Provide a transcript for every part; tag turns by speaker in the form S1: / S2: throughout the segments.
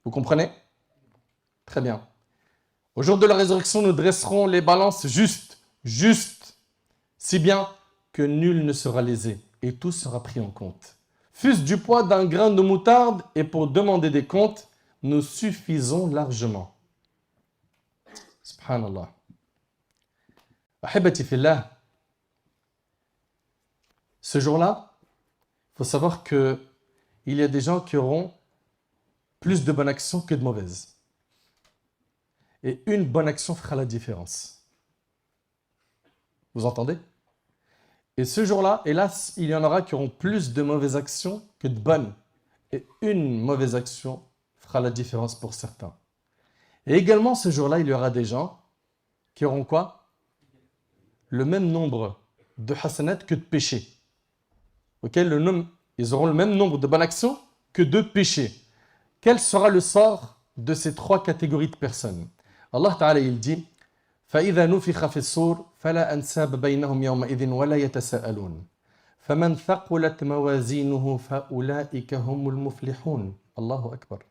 S1: Vous comprenez? Très bien. Au jour de la résurrection, nous dresserons les balances justes, si bien que nul ne sera lésé, et tout sera pris en compte. Fût-ce du poids d'un grain de moutarde, et pour demander des comptes, nous suffisons largement. Subhanallah. Ahibati fillah, ce jour-là, il faut savoir qu'il y a des gens qui auront plus de bonnes actions que de mauvaises. Et une bonne action fera la différence. Vous entendez? Et ce jour-là, hélas, il y en aura qui auront plus de mauvaises actions que de bonnes. Et une mauvaise action fera la différence pour certains. Et également, ce jour-là, il y aura des gens qui auront quoi? Le même nombre de hasanat que de péchés. Okay? Ils auront le même nombre de bonnes actions que de péchés. Quel sera le sort de ces trois catégories de personnes? Allah Ta'ala, il dit فَإِذَا نُفِخَ فِي الصُّورِ فَلَا أَنْسَابَ بَيْنَهُمْ يَوْمَئِذٍ وَلَا يَتَسَاءَلُونَ فَمَنْ ثَقُلَتْ مَوَازِينُهُ فَأُولَئِكَ هُمُ الْمُفْلِحُونَ الله أكبر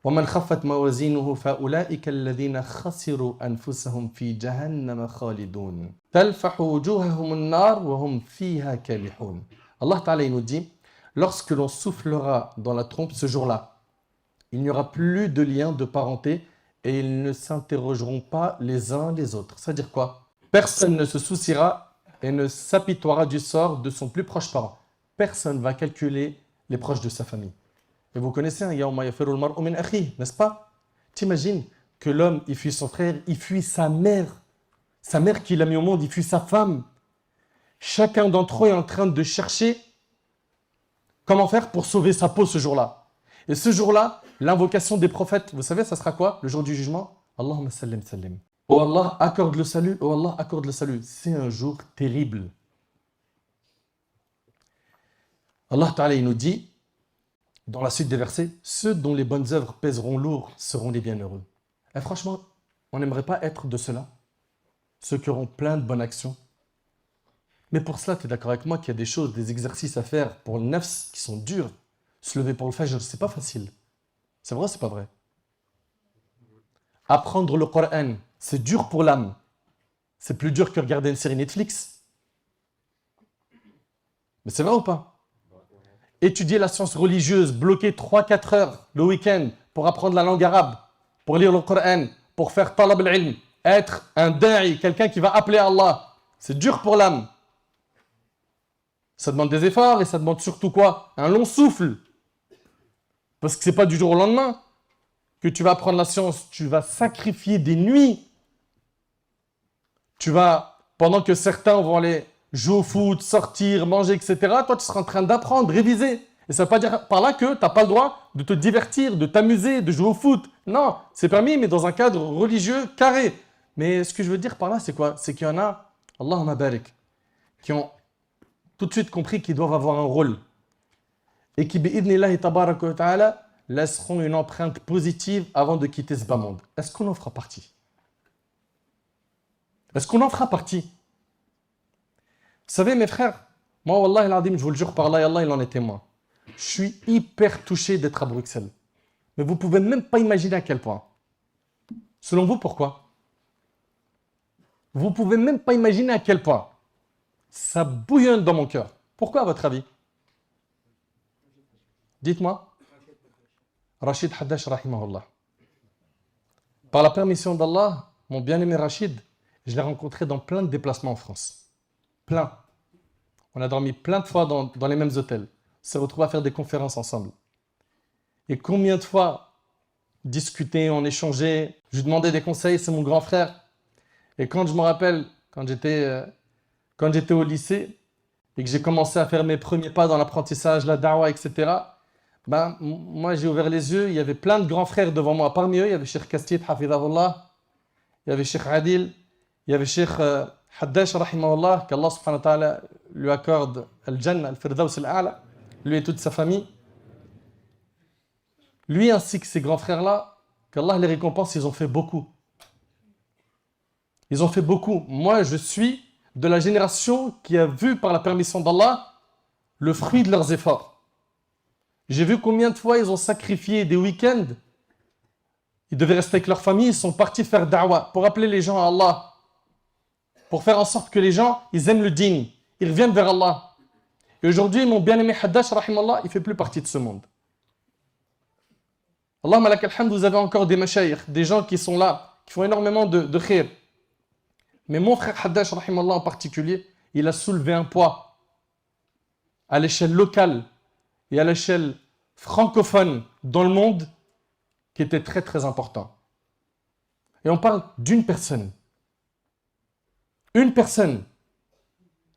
S1: وَمَنْ خَفَّتْ مَوَازِينُهُ فَأُولَئِكَ الَّذِينَ خَسِرُوا أَنفُسَهُمْ فِي جَهَنَّمَ خَالِدُونَ تَلْفَحُ وُجُوهَهُمُ النَّارُ وَهُمْ فِيهَا كَالِحُونَ Allah Ta'ala, il nous dit, lorsque l'on soufflera dans la trompe ce jour-là, il n'y aura plus de lien de parenté et ils ne s'interrogeront pas les uns les autres. C'est-à-dire quoi? Personne ne se souciera et ne s'apitoiera du sort de son plus proche parent. Personne ne va calculer les proches de sa famille. Et vous connaissez un yawma yafiru al-mar'u min akhihi, n'est-ce pas? T'imagines que l'homme, il fuit son frère, il fuit sa mère qu'il a mis au monde, il fuit sa femme. Chacun d'entre eux est en train de chercher comment faire pour sauver sa peau ce jour-là. Et ce jour-là, l'invocation des prophètes, vous savez, ça sera quoi? Le jour du jugement? Allahumma sallim sallim. Oh Allah, accorde le salut. Oh Allah, accorde le salut. C'est un jour terrible. Allah Ta'ala, il nous dit, dans la suite des versets, ceux dont les bonnes œuvres pèseront lourd seront les bienheureux. Et franchement, on n'aimerait pas être de ceux-là, ceux qui auront plein de bonnes actions. Mais pour cela, tu es d'accord avec moi qu'il y a des choses, des exercices à faire pour le nafs qui sont durs. Se lever pour le fajr, c'est pas facile. C'est vrai ou c'est pas vrai? Apprendre le Coran, c'est dur pour l'âme. C'est plus dur que regarder une série Netflix. Mais c'est vrai ou pas? Étudier la science religieuse, bloquer 3-4 heures le week-end pour apprendre la langue arabe, pour lire le Coran, pour faire talab al-ilm, être un da'i, quelqu'un qui va appeler Allah. C'est dur pour l'âme. Ça demande des efforts et ça demande surtout quoi? Un long souffle. Parce que ce n'est pas du jour au lendemain que tu vas apprendre la science. Tu vas sacrifier des nuits. Tu vas, pendant que certains vont aller jouer au foot, sortir, manger, etc., toi, tu seras en train d'apprendre, réviser. Et ça ne veut pas dire par là que tu n'as pas le droit de te divertir, de t'amuser, de jouer au foot. Non, c'est permis, mais dans un cadre religieux carré. Mais ce que je veux dire par là, c'est quoi? C'est qu'il y en a, Allahumma barik, qui ont tout de suite compris qu'ils doivent avoir un rôle. Et qui, bi'idnillahi tabaraka wa ta'ala, laisseront une empreinte positive avant de quitter ce bas monde. Est-ce qu'on en fera partie? Est-ce qu'on en fera partie? Vous savez, mes frères, moi, Wallah al-Adim, je vous le jure par Allah, et Allah, il en est témoin. Je suis hyper touché d'être à Bruxelles. Mais vous ne pouvez même pas imaginer à quel point. Selon vous, pourquoi? Vous ne pouvez même pas imaginer à quel point. Ça bouillonne dans mon cœur. Pourquoi, à votre avis? Dites-moi. Rachid Haddash, rahimahullah. Par la permission d'Allah, mon bien-aimé Rachid, je l'ai rencontré dans plein de déplacements en France. Plein. On a dormi plein de fois dans les mêmes hôtels. On s'est retrouvés à faire des conférences ensemble. Et combien de fois discuter, on échangeait, je lui demandais des conseils, c'est mon grand frère. Et quand je me rappelle, quand j'étais au lycée et que j'ai commencé à faire mes premiers pas dans l'apprentissage, la da'wah, etc., ben, moi j'ai ouvert les yeux, il y avait plein de grands frères devant moi. Parmi eux, il y avait Cheikh Kastid, hafidahullah, il y avait Cheikh Adil, il y avait Cheikh Haddash, rahimahullah, qu'Allah subhanahu wa ta'ala lui accorde al-Jannah, al-Firdaus al-A'la, lui et toute sa famille. Lui ainsi que ses grands frères-là, qu'Allah les récompense, ils ont fait beaucoup. Ils ont fait beaucoup. Moi, je suis de la génération qui a vu par la permission d'Allah le fruit de leurs efforts. J'ai vu combien de fois ils ont sacrifié des week-ends. Ils devaient rester avec leur famille, ils sont partis faire da'wah pour appeler les gens à Allah. Pour faire en sorte que les gens, ils aiment le dîn. Ils reviennent vers Allah. Et aujourd'hui, mon bien-aimé Haddash, rahimallah, il ne fait plus partie de ce monde. Allahumma lakal hamd, vous avez encore des mashayikh, des gens qui sont là, qui font énormément de khir. Mais mon frère Haddash, rahimallah en particulier, il a soulevé un poids à l'échelle locale et à l'échelle francophone dans le monde qui était très très important. Et on parle d'une personne. Une personne.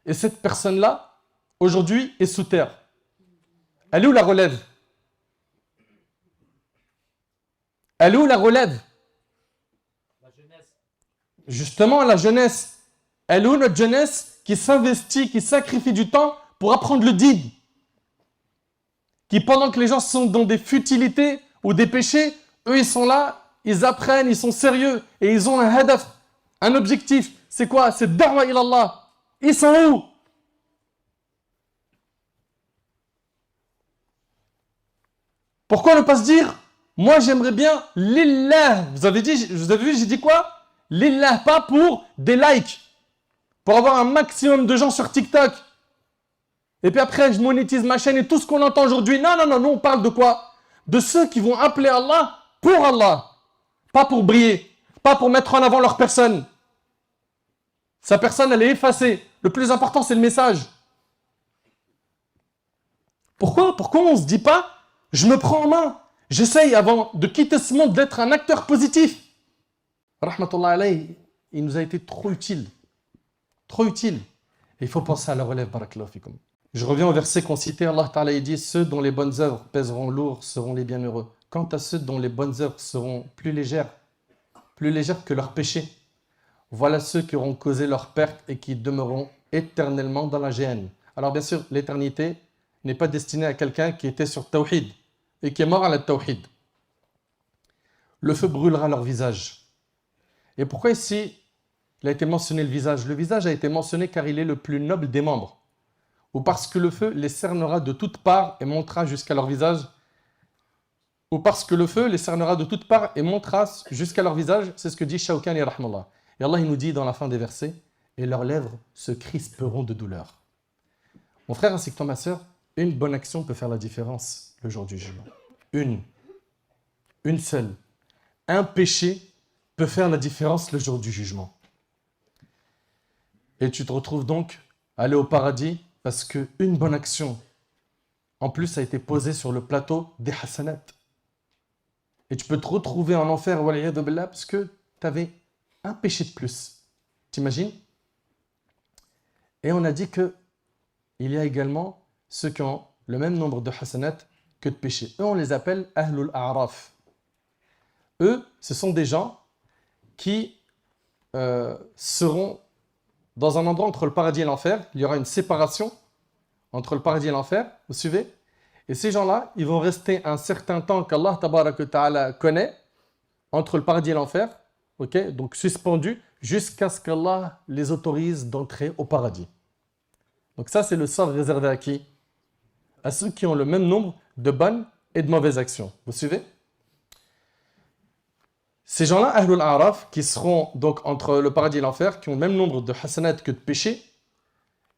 S1: Et cette personne-là, aujourd'hui, est sous terre. Elle est où la relève? Elle est où la relève?
S2: La jeunesse.
S1: Justement, la jeunesse. Elle est où notre jeunesse qui s'investit, qui sacrifie du temps pour apprendre le dîn? Qui, pendant que les gens sont dans des futilités ou des péchés, eux, ils sont là, ils apprennent, ils sont sérieux et ils ont un hadaf, un objectif. C'est quoi? C'est da'wa ilallah. Ils sont où? Pourquoi ne pas se dire, moi j'aimerais bien lillah. Vous avez vu, j'ai dit quoi? Lillah, pas pour des likes, pour avoir un maximum de gens sur TikTok. Et puis après, je monétise ma chaîne et tout ce qu'on entend aujourd'hui. Non, non, non, nous on parle de quoi? De ceux qui vont appeler Allah pour Allah. Pas pour briller, pas pour mettre en avant leur personne. Sa personne, elle est effacée. Le plus important, c'est le message. Pourquoi on ne se dit pas, je me prends en main, j'essaye avant de quitter ce monde d'être un acteur positif. Rahmatullah alayhi, il nous a été trop utile. Trop utile. Et il faut penser à la relève, barakallahu fikum. Je reviens au verset qu'on citait, Allah Ta'ala il dit, ceux dont les bonnes œuvres pèseront lourd seront les bienheureux. Quant à ceux dont les bonnes œuvres seront plus légères que leurs péchés, voilà ceux qui auront causé leur perte et qui demeureront éternellement dans la géhenne. Alors bien sûr, l'éternité n'est pas destinée à quelqu'un qui était sur Tawhid et qui est mort à la Tawhid. Le feu brûlera leur visage. Et pourquoi ici, il a été mentionné le visage? Le visage a été mentionné car il est le plus noble des membres. Ou parce que le feu les cernera de toutes parts et montera jusqu'à leur visage. Ou parce que le feu les cernera de toutes parts et montera jusqu'à leur visage. C'est ce que dit Shawkani rahmallah. Et Allah il nous dit dans la fin des versets, et leurs lèvres se crisperont de douleur. Mon frère ainsi que toi ma soeur, une bonne action peut faire la différence le jour du jugement. Une seule. Un péché peut faire la différence le jour du jugement. Et tu te retrouves donc aller au paradis parce qu'une bonne action, en plus, a été posée sur le plateau des hasanat. Et tu peux te retrouver en enfer, waliyadu billah, parce que tu avais un péché de plus. T'imagines? Et on a dit qu'il y a également ceux qui ont le même nombre de hasanat que de péchés. Eux, on les appelle Ahlul A'raf. Eux, ce sont des gens qui seront dans un endroit entre le paradis et l'enfer. Il y aura une séparation entre le paradis et l'enfer. Vous suivez? Et ces gens-là, ils vont rester un certain temps qu'Allah Tabaraka Ta'ala connaît entre le paradis et l'enfer. Okay? Donc suspendus jusqu'à ce qu'Allah les autorise d'entrer au paradis. Donc ça, c'est le sort réservé à qui? À ceux qui ont le même nombre de bonnes et de mauvaises actions. Vous suivez? Ces gens-là, Ahlul A'raf, qui seront donc entre le paradis et l'enfer, qui ont le même nombre de hasanat que de péchés,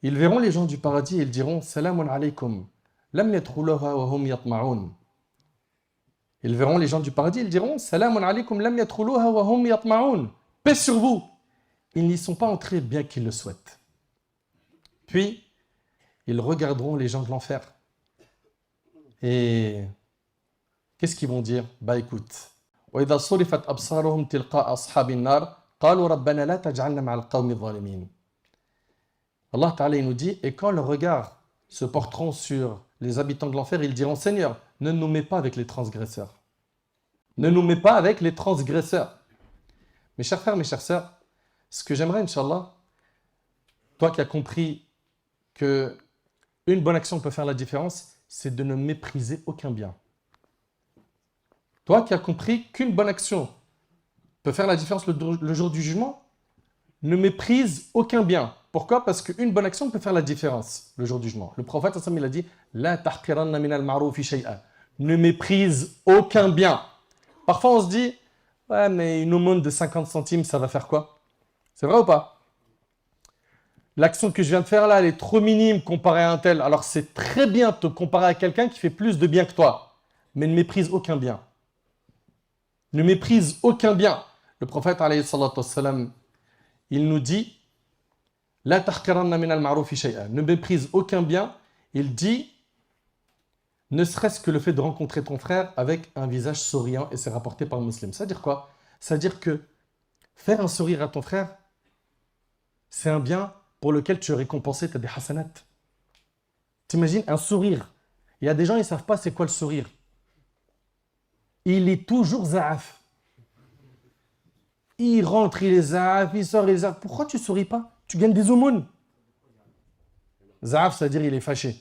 S1: ils verront les gens du paradis et ils diront « Salamun alaykum, lam yadkhuluha wa hum yatma'un » Ils verront les gens du paradis, ils diront « Salamun alaykum, lam yadkhuluha wa hum yatma'un » Paix sur vous. Ils n'y sont pas entrés bien qu'ils le souhaitent. Puis, ils regarderont les gens de l'enfer. Et qu'est-ce qu'ils vont dire? Bah écoute, وإذا صرفت أبصارهم تلقاء أصحاب النار قالوا ربنا لا تجعلنا مع القوم الظالمين. Allah Ta'ala il nous dit, et quand leurs regards se porteront sur les habitants de l'enfer, ils diront, Seigneur, ne nous mets pas avec les transgresseurs. Ne nous mets pas avec les transgresseurs. Mes chers frères, mes chères sœurs, ce que j'aimerais, Inch'Allah, toi qui as compris que une bonne action peut faire la différence, c'est de ne mépriser aucun bien. Toi qui as compris qu'une bonne action peut faire la différence le jour du jugement, ne méprise aucun bien. Pourquoi? Parce qu'une bonne action peut faire la différence le jour du jugement. Le prophète, il a dit La tahqiranna min al-ma'rufi shay'a. Ne méprise aucun bien. Parfois, on se dit ouais, mais une aumône de 50 centimes, ça va faire quoi? C'est vrai ou pas? L'action que je viens de faire là, elle est trop minime comparée à un tel. Alors, c'est très bien de te comparer à quelqu'un qui fait plus de bien que toi. Mais ne méprise aucun bien. Ne méprise aucun bien. Le prophète, alayhi salatu wassalam, il nous dit La tahqiranna min al-ma'rufi shay'a. Ne méprise aucun bien. Il dit ne serait-ce que le fait de rencontrer ton frère avec un visage souriant, et c'est rapporté par le musulman. C'est-à-dire quoi? C'est-à-dire que faire un sourire à ton frère, c'est un bien pour lequel tu es récompensé, tu as des hasanat. T'imagines un sourire. Il y a des gens, ils ne savent pas c'est quoi le sourire. Il est toujours za'af. Il rentre, il est za'af, il sort, il est za'af. Pourquoi tu ne souris pas? Tu gagnes des aumônes. Za'af, c'est-à-dire il est fâché.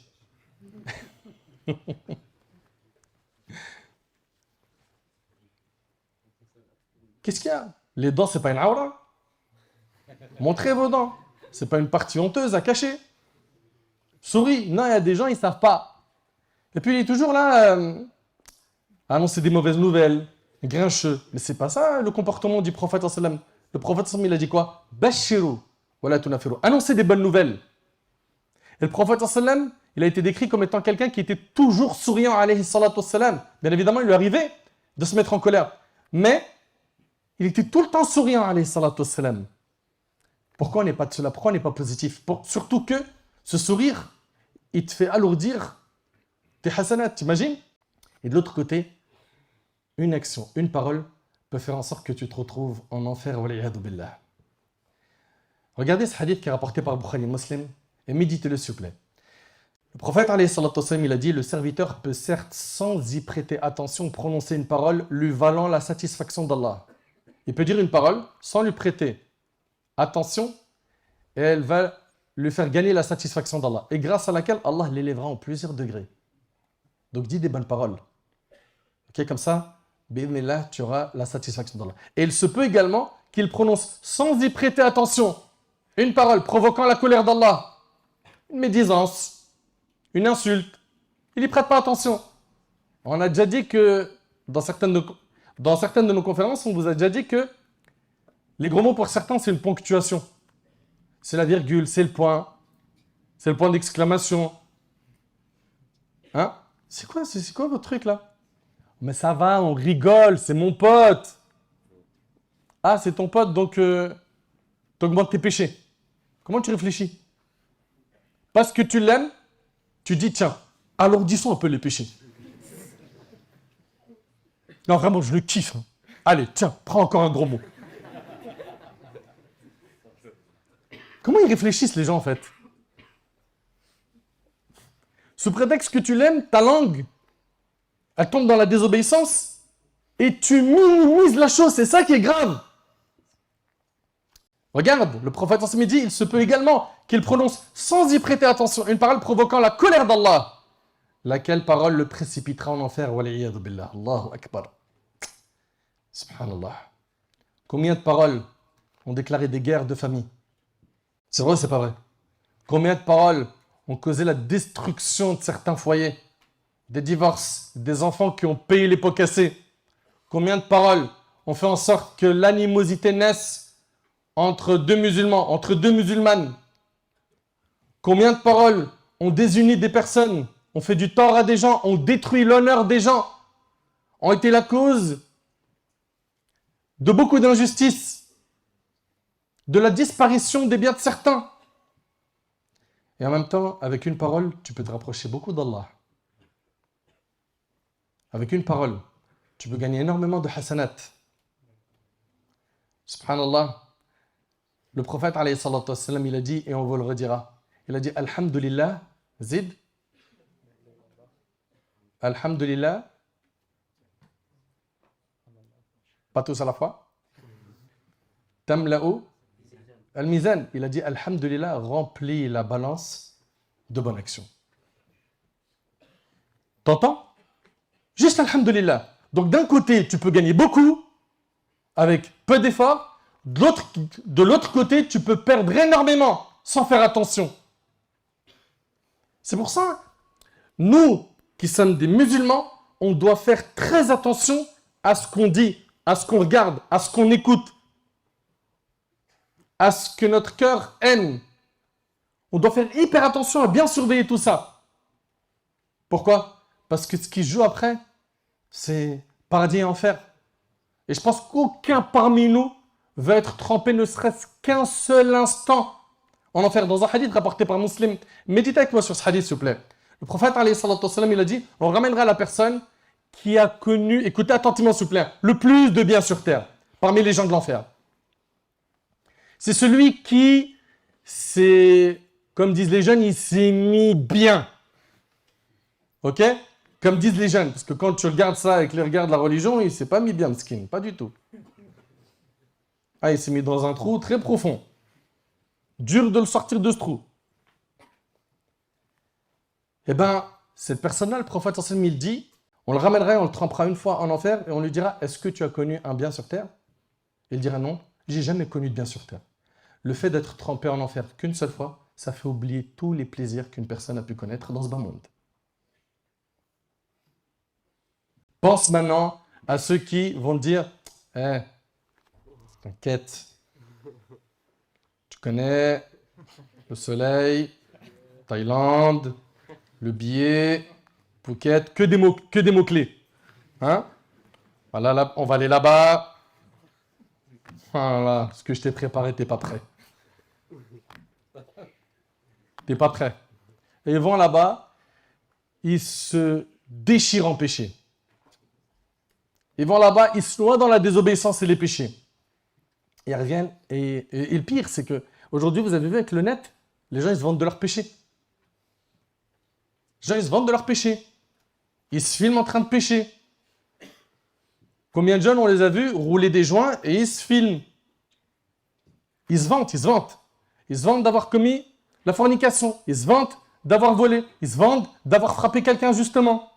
S1: Qu'est-ce qu'il y a? Les dents, c'est pas une aura. Montrez vos dents. C'est pas une partie honteuse à cacher. Souris. Non, il y a des gens, ils savent pas. Et puis il est toujours là à annoncer des mauvaises nouvelles, grincheux. Mais c'est pas ça le comportement du prophète sallam. Le prophète sallam, il a dit quoi? Bashiru wala tunafiru. Annoncer des bonnes nouvelles. Et le prophète sallam, il a été décrit comme étant quelqu'un qui était toujours souriant alayhi salatu wassalam. Bien évidemment, il lui arrivait de se mettre en colère. Mais il était tout le temps souriant alayhi salatu wassalam. Pourquoi on n'est pas de cela? Pourquoi on n'est pas positif? Surtout que ce sourire, il te fait alourdir tes hasanats, t'imagines? Et de l'autre côté, une action, une parole peut faire en sorte que tu te retrouves en enfer. Waliyadu billah. Regardez ce hadith qui est rapporté par Bukhari Muslim et méditez-le s'il vous plaît. Le prophète alayhi salatu wassalam, il a dit le serviteur peut certes sans y prêter attention prononcer une parole lui valant la satisfaction d'Allah. Il peut dire une parole sans lui prêter attention et elle va lui faire gagner la satisfaction d'Allah et grâce à laquelle Allah l'élèvera en plusieurs degrés. Donc dis des bonnes paroles. Ok, comme ça, bi'idhnillah, tu auras la satisfaction d'Allah. Et il se peut également qu'il prononce sans y prêter attention une parole provoquant la colère d'Allah, une médisance, une insulte. Il n'y prête pas attention. On a déjà dit que dans certaines de nos conférences, on vous a déjà dit que les gros mots pour certains, c'est une ponctuation. C'est la virgule, c'est le point d'exclamation. Hein? C'est quoi votre truc là? Mais ça va, on rigole, c'est mon pote. Ah, c'est ton pote, donc t'augmentes tes péchés. Comment tu réfléchis? Parce que tu l'aimes, tu dis tiens, alourdissons un peu les péchés. Non, vraiment, je le kiffe. Hein. Allez, tiens, prends encore un gros mot. Comment ils réfléchissent les gens en fait? Sous prétexte que tu l'aimes, ta langue, elle tombe dans la désobéissance et tu minimises la chose, c'est ça qui est grave. Regarde, le prophète en dit, il se peut également qu'il prononce sans y prêter attention une parole provoquant la colère d'Allah, laquelle parole le précipitera en enfer. Waliyadu billah. Allahu akbar. Subhanallah. Combien de paroles ont déclaré des guerres de famille? C'est vrai ou c'est pas vrai? Combien de paroles ont causé la destruction de certains foyers? Des divorces, des enfants qui ont payé les pots cassés. Combien de paroles ont fait en sorte que l'animosité naisse entre deux musulmans, entre deux musulmanes? Combien de paroles ont désuni des personnes, ont fait du tort à des gens, ont détruit l'honneur des gens, ont été la cause de beaucoup d'injustices, de la disparition des biens de certains. Et en même temps, avec une parole, tu peux te rapprocher beaucoup d'Allah. Avec une parole, tu peux gagner énormément de hasanat. Subhanallah. Le prophète, alayhi salatu wassalam, il a dit, et on vous le redira, il a dit, Alhamdulillah, zid. Alhamdulillah. Pas tous à la fois. Tamla'u. Al-Mizan, il a dit, Alhamdulillah, remplit la balance de bonnes actions. T'entends? Juste Alhamdulillah. Donc d'un côté, tu peux gagner beaucoup avec peu d'efforts. De l'autre côté, tu peux perdre énormément sans faire attention. C'est pour ça, nous qui sommes des musulmans, on doit faire très attention à ce qu'on dit, à ce qu'on regarde, à ce qu'on écoute, à ce que notre cœur aime. On doit faire hyper attention à bien surveiller tout ça. Pourquoi? Parce que ce qui joue après, c'est paradis et enfer. Et je pense qu'aucun parmi nous va être trempé ne serait-ce qu'un seul instant en enfer. Dans un hadith rapporté par Muslim, méditez avec moi sur ce hadith s'il vous plaît. Le prophète alayhi salatu wassalam, il a dit, on ramènera la personne qui a connu, écoutez attentivement s'il vous plaît, le plus de bien sur terre, parmi les gens de l'enfer. C'est celui qui, comme disent les jeunes, il s'est mis bien. Ok? Comme disent les jeunes, parce que quand tu regardes ça avec les regards de la religion, il ne s'est pas mis bien, skin, pas du tout. Ah, il s'est mis dans un trou très profond. Dur de le sortir de ce trou. Eh bien, cette personne-là, le prophète sallallahu alayhi wa sallam, il dit, on le ramènera, on le trempera une fois en enfer et on lui dira, est-ce que tu as connu un bien sur terre? Il dira non, j'ai jamais connu de bien sur terre. Le fait d'être trempé en enfer qu'une seule fois, ça fait oublier tous les plaisirs qu'une personne a pu connaître dans ce bas monde. Pense maintenant à ceux qui vont te dire, t'inquiète, tu connais le soleil, Thaïlande, le billet, Phuket, que des mots-clés. Hein? Voilà, là, on va aller là-bas. Voilà, ce que je t'ai préparé, t'es pas prêt. T'es pas prêt. Et ils vont là-bas, ils se déchirent en péché. Ils vont là-bas, ils se noient dans la désobéissance et les péchés. Ils reviennent, et le pire, c'est que aujourd'hui, vous avez vu avec le net, les gens, ils se vendent de leurs péchés. Les gens, ils se vendent de leurs péchés. Ils se filment en train de pécher. Combien de jeunes, on les a vus rouler des joints et ils se filment. Ils se vantent, ils se vantent. Ils se vantent d'avoir commis la fornication. Ils se vantent d'avoir volé. Ils se vantent d'avoir frappé quelqu'un justement.